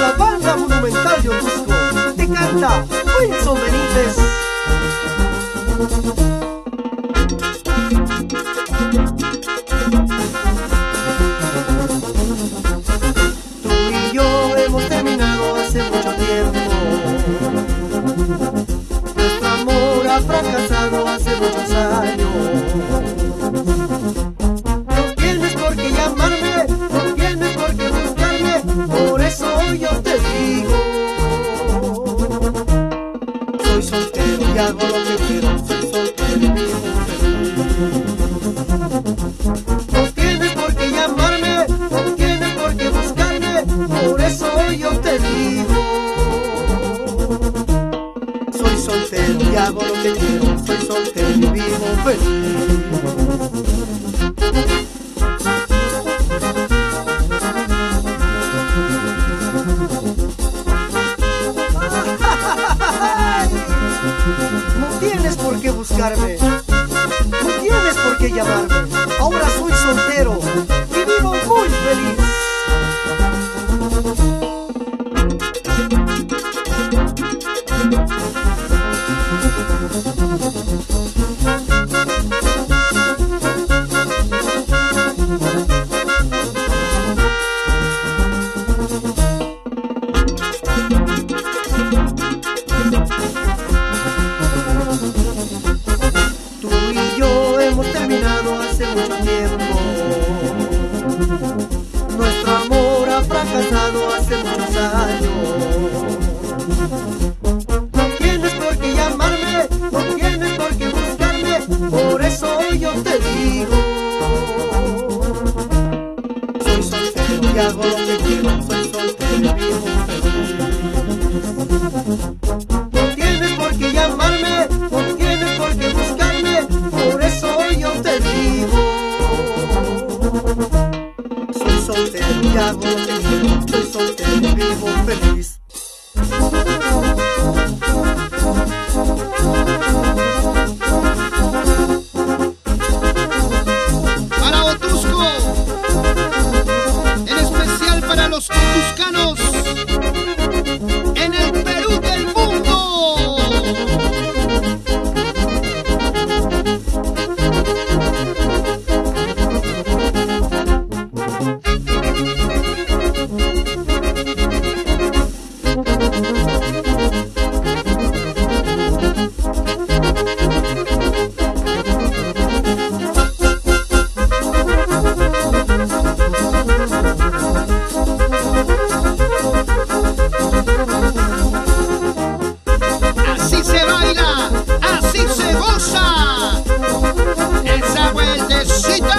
La banda Monumental de Otuzco te canta Wilson Benítez. Tú y yo hemos terminado hace mucho tiempo. Nuestro amor ha fracasado hace muchos años. No tienes por qué llamarme, no tienes por qué buscarme, por eso yo te digo: soy soltero y hago lo que quiero, soy soltero y vivo feliz. No tienes por qué llamarme, no tienes por qué buscarme, por eso yo te digo: soy soltero y hago lo que quiero, soy soltero y vivo feliz. No tienes por qué buscarme, no tienes por qué llamarme. Ahora soy soltero y vivo muy feliz. Tú y yo hemos terminado hace mucho tiempo. Nuestro amor ha fracasado hace muchos años. No tienes por qué llamarme, no tienes por qué buscarme, por eso yo te digo: soy soltero y hago lo que quiero, soy soltero y vivo feliz. No tienes por qué llamarme, no tienes por qué buscarme, por eso yo te digo: soy soltero y hago lo que quiero, soy soltero y vivo feliz. Para Otuzco, en especial para los otuzcanos en el Perú del mundo. Así se baila, así se goza esa vueltecita.